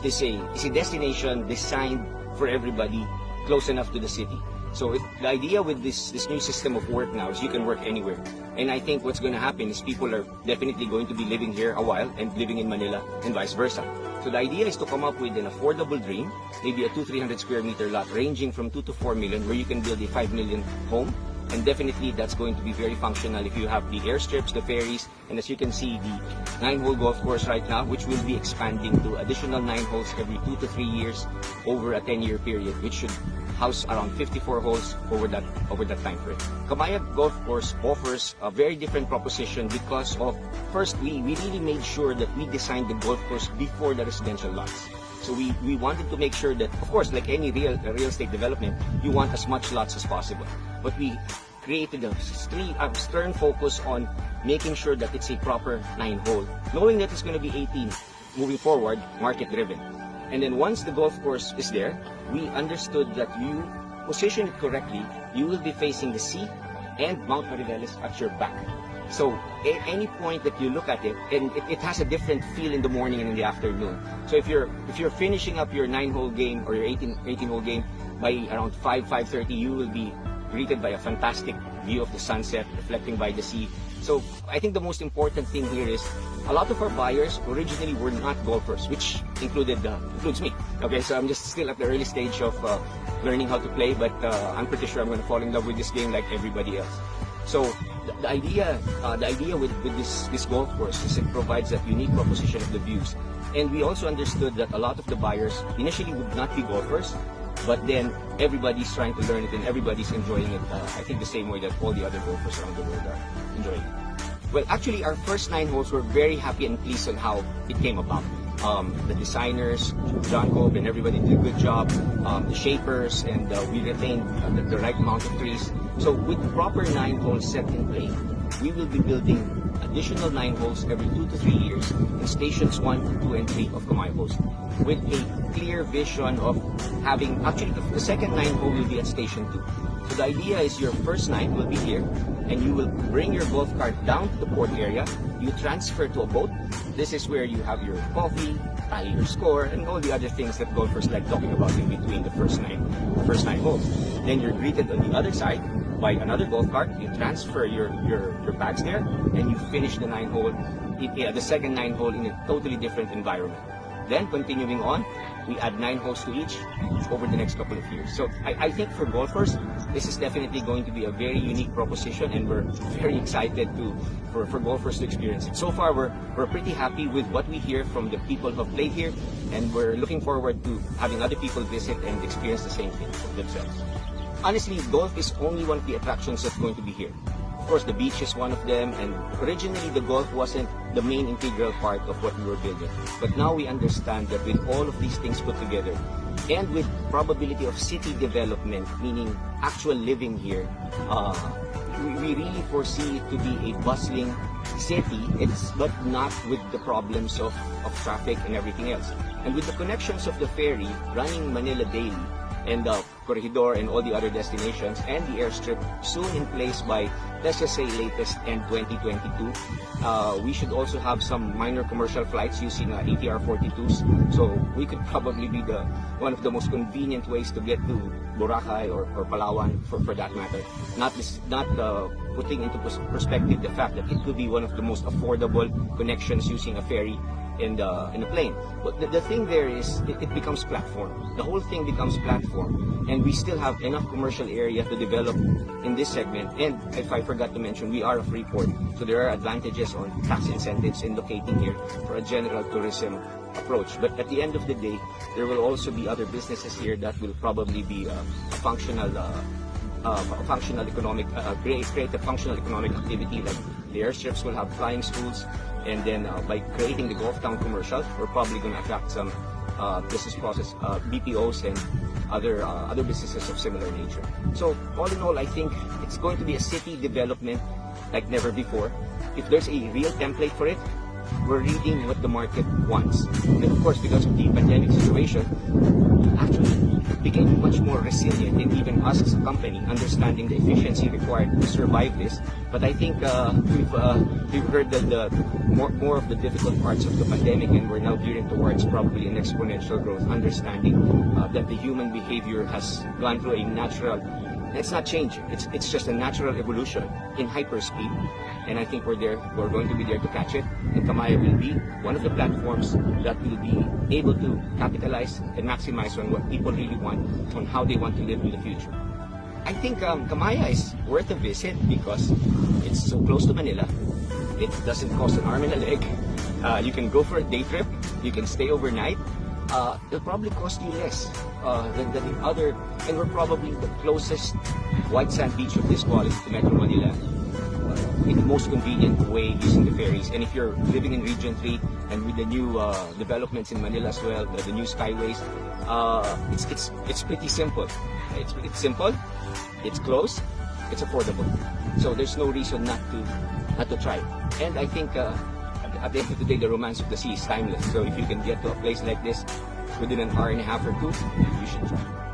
is a destination designed for everybody, close enough to the city. So the idea with this new system of work now is you can work anywhere. And I think what's going to happen is people are definitely going to be living here a while and living in Manila and vice versa. So the idea is to come up with an affordable dream, maybe a 200-300 square meter lot ranging from 2 to 4 million, where you can build a 5 million home. And definitely that's going to be very functional if you have the airstrips, the ferries, and as you can see, the 9-hole golf course right now, which will be expanding to additional 9 holes every 2 to 3 years over a 10-year period, which should house around 54 holes over that time frame. Camaya Golf Course offers a very different proposition because of, first, we really made sure that we designed the golf course before the residential lots. So we wanted to make sure that, of course, like any real estate development, you want as much lots as possible. But we created a stern focus on making sure that it's a proper 9-hole, knowing that it's going to be 18 moving forward, market-driven. And then once the golf course is there, we understood that you position it correctly, you will be facing the sea and Mount Mariveles at your back. So at any point that you look at it, and it has a different feel in the morning and in the afternoon. So if you're finishing up your 9-hole game or your 18-hole game by around 5:30, you will be greeted by a fantastic view of the sunset reflecting by the sea. So I think the most important thing here is a lot of our buyers originally were not golfers, which includes me. Okay, so I'm just still at the early stage of learning how to play, but I'm pretty sure I'm going to fall in love with this game like everybody else. So the idea with this golf course is it provides that unique proposition of the views. And we also understood that a lot of the buyers initially would not be golfers, but then everybody's trying to learn it and everybody's enjoying it, I think the same way that all the other golfers around the world are enjoying it. Well, actually, our first 9 holes were very happy and pleased on how it came about. The designers, John Cobb and everybody did a good job, the shapers, and we retained the right amount of trees. So with the proper 9 holes set in play, we will be building additional 9 holes every 2 to 3 years in stations 1, 2, and 3 of Camaya Coast, with a clear vision of having, actually the second 9 hole will be at station 2. So the idea is your first 9 will be here, and you will bring your golf cart down to the port area, you transfer to a boat. This is where you have your coffee, tally your score, and all the other things that golfers like talking about in between the first nine holes. Then you're greeted on the other side by another golf cart. You transfer your bags there, and you finish the the second 9 hole in a totally different environment. Then continuing on, we add 9 holes to each over the next couple of years. So I think for golfers, this is definitely going to be a very unique proposition, and we're very excited for golfers to experience it. So far, we're pretty happy with what we hear from the people who have played here, and we're looking forward to having other people visit and experience the same thing themselves. Honestly, golf is only one of the attractions that's going to be here. Of course, the beach is one of them, and originally the golf wasn't the main integral part of what we were building. But now we understand that with all of these things put together, and with probability of city development, meaning actual living here, we really foresee it to be a bustling city, but not with the problems of traffic and everything else. And with the connections of the ferry running Manila daily, and the Corregidor and all the other destinations, and the airstrip soon in place by, let's just say, latest end 2022. We should also have some minor commercial flights using ATR 42s. So we could probably be one of the most convenient ways to get to Boracay or Palawan for that matter. Not putting into perspective the fact that it could be one of the most affordable connections using a ferry in a plane. But the thing there is, it becomes platform. The whole thing becomes platform, and we still have enough commercial area to develop in this segment. And if I forgot to mention, we are a free port, so there are advantages on tax incentives in locating here for a general tourism approach. But at the end of the day, there will also be other businesses here that will probably be a functional economic create a functional economic activity. Like the airstrips will have flying schools, and then by creating the Golf Town commercial, we're probably going to attract some business process BPOs and other businesses of similar nature. So all in all, I think it's going to be a city development like never before. If there's a real template for it, we're reading what the market wants. And of course, because of the pandemic situation, actually became much more resilient, and even us as a company understanding the efficiency required to survive this. But I think we've heard the more of the difficult parts of the pandemic, and we're now gearing towards probably an exponential growth, understanding that the human behavior has gone through a natural. It's not change. It's just a natural evolution in hyperspeed, and I think we're there. We're going to be there to catch it. And Camaya will be one of the platforms that will be able to capitalize and maximize on what people really want, on how they want to live in the future. I think Camaya is worth a visit because it's so close to Manila. It doesn't cost an arm and a leg. You can go for a day trip. You can stay overnight. It'll probably cost you less than the other, and we're probably the closest white sand beach of this quality to Metro Manila in the most convenient way using the ferries. And if you're living in Region 3 and with the new developments in Manila as well, the new skyways, it's pretty simple. It's simple, it's close, it's affordable. So there's no reason not to try. And I think at the end of the day, the romance of the sea is timeless. So if you can get to a place like this within an hour and a half or two, you should try.